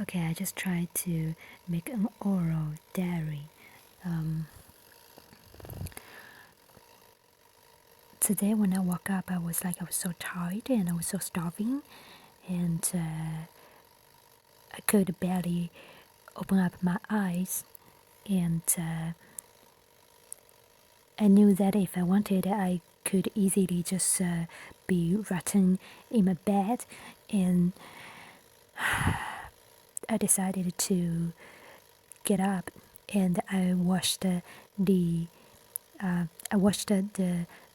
Okay, I just tried to make an oral diary. Today when I woke up, I was so tired and I was so starving, and I could barely open up my eyes. And I knew that if I wanted, I could easily just be rotten in my bed, and I decided to get up, and I washed the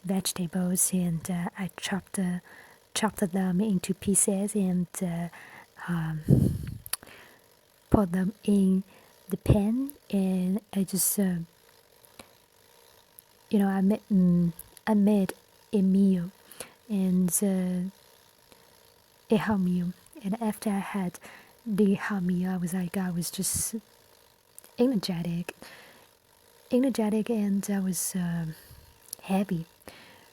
vegetables, and I chopped them into pieces, and put them in the pan, and I just I made a meal, and a hot meal. And after I had the hot meal, I was just energetic, and I was happy.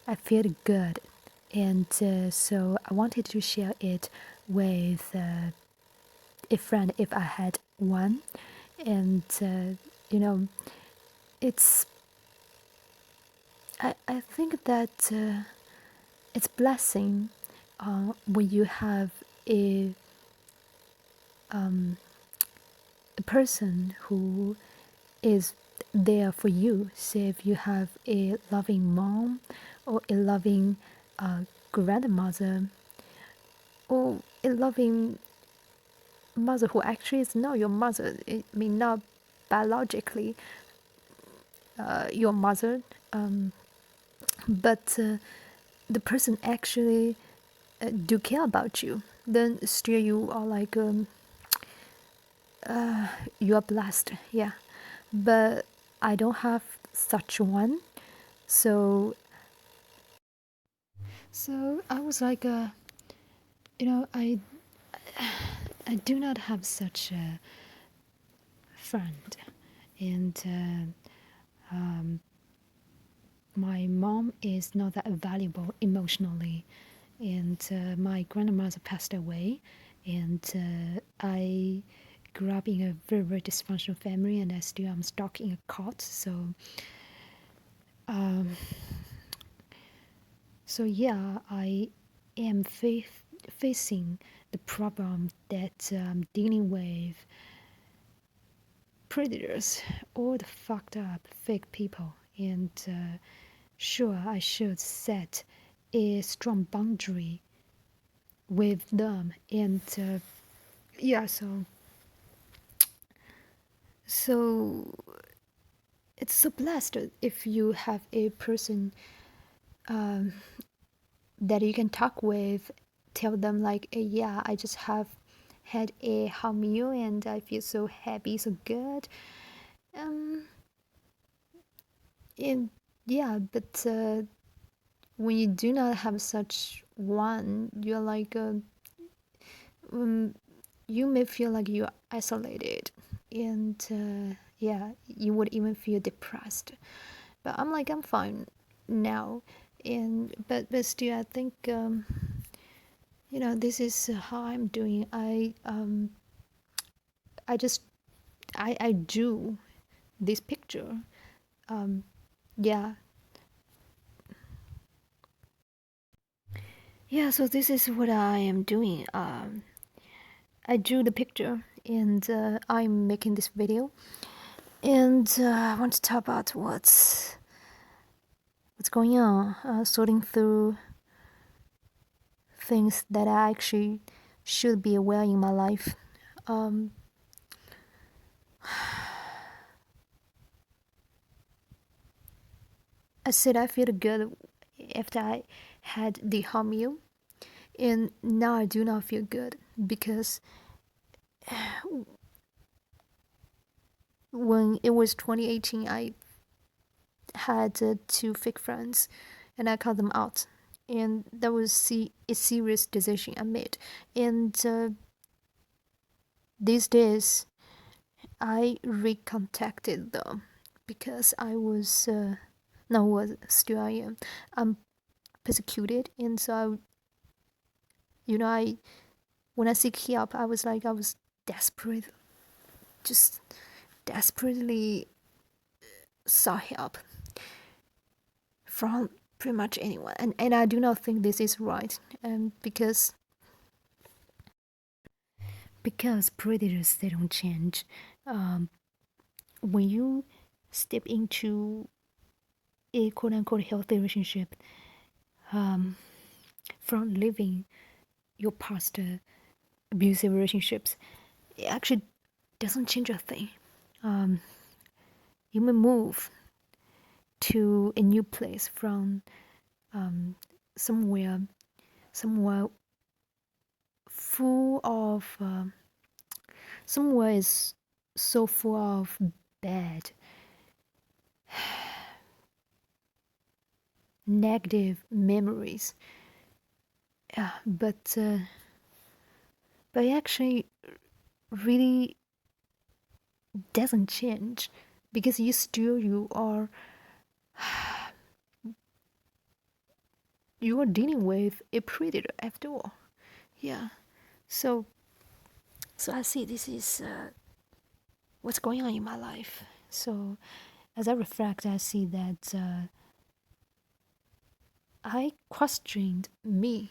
I felt good, and so I wanted to share it with a friend if I had one. And it's I think that it's blessing when you have a a person who is there for you. Say if you have a loving mom or a loving grandmother or a loving mother who actually is not your mother. I mean, not biologically your mother, but the person actually do care about you. Then still you are you are blessed, yeah. But I don't have such one, so I was you know, I do not have such a friend, and my mom is not that valuable emotionally, and my grandmother passed away, and I grew up in a very, very dysfunctional family, and I still am stuck in a cot. So yeah, I am facing the problem that I'm dealing with predators, all the fucked up fake people, and sure, I should set a strong boundary with them. And yeah, so it's so blessed if you have a person that you can talk with, tell them yeah, I just have had a hot meal and I feel so happy, so good. Um, and yeah, but when you do not have such one, you're um, you may feel like you're isolated, and yeah, you would even feel depressed. But I'm fine now, and but still, I think this is how I'm doing. I just I drew this picture. Um, yeah, yeah. So this is what I am doing. I drew the picture, and I'm making this video. And I want to talk about what's going on. Sorting through things that I actually should be aware in my life. Um, I said I feel good after I had the hot meal, and now I do not feel good because when it was 2018, I had two fake friends, and I cut them out, and that was a serious decision I made. And these days, I recontacted them because I was no was still I am I'm persecuted, and so I when I seek help, I was just desperately sought help from pretty much anyone. And I do not think this is right. Because predators, they don't change. When you step into a quote unquote healthy relationship, from living your past abusive relationships, it actually doesn't change a thing. You may move to a new place from somewhere full of somewhere is so full of bad negative memories, but it actually really doesn't change, because you are dealing with a predator after all. Yeah. So I see this is what's going on in my life. So as I reflect, I see that I questioned me.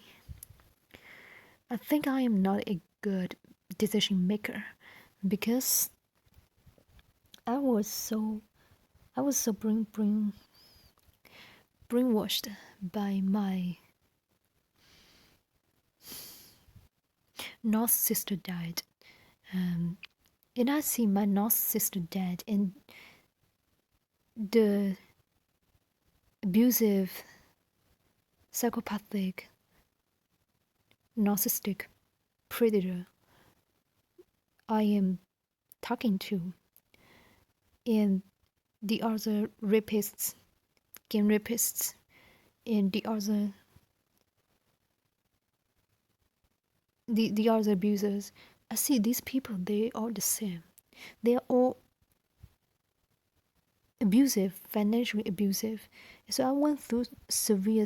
I think I am not a good decision maker, because I was so brainwashed by my North sister dad. And I see my North sister dad and the abusive, psychopathic, narcissistic predator I am talking to, and the other rapists, gang rapists, and the other abusers. I see these people, they are the same. They are all abusive, financially abusive. So I went through severe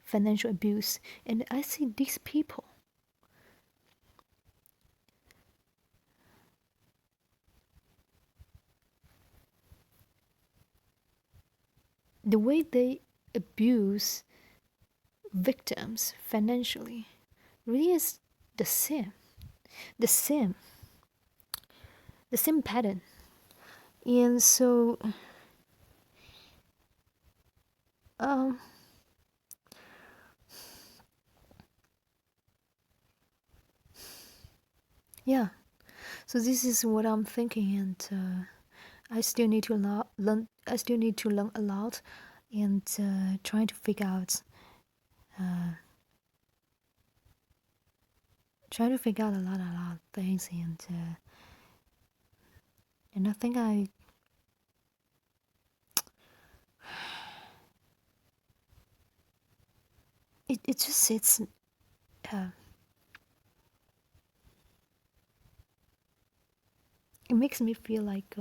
financial abuse, and I see these people, the way they abuse victims financially really is the same pattern. And so yeah, so this is what I'm thinking, and I still need to learn a lot, and trying to figure out a lot of things, and I think it just it's it makes me feel like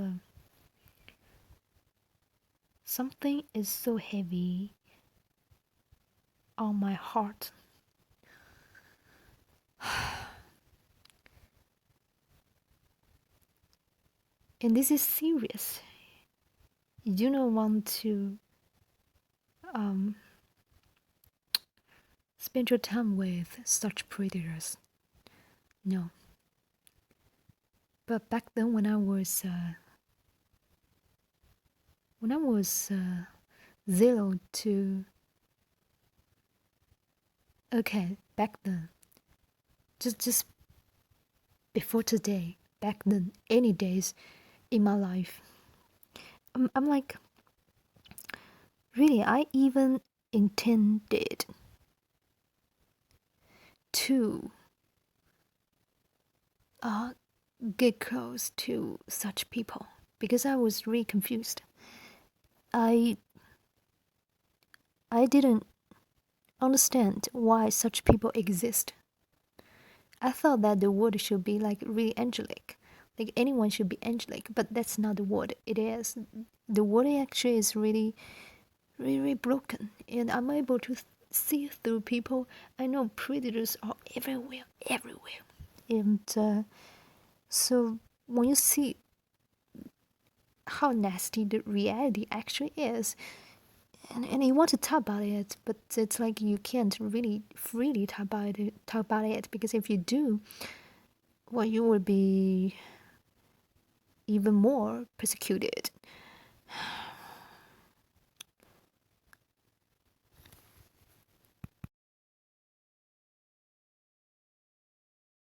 something is so heavy on my heart. And this is serious. You do not want to spend your time with such predators. No. But back then, when I was 0 to back then, just before today, back then, any days in my life, I'm like, really, I even intended to get close to such people, because I was really confused. I didn't understand why such people exist. I thought that the world should be like really angelic, like anyone should be angelic, but that's not the world it is. The world actually is really, really broken, and I'm able to see through people. I know predators are everywhere, and So when you see how nasty the reality actually is, and you want to talk about it, but it's like you can't really freely talk about it because if you do, well, you will be even more persecuted.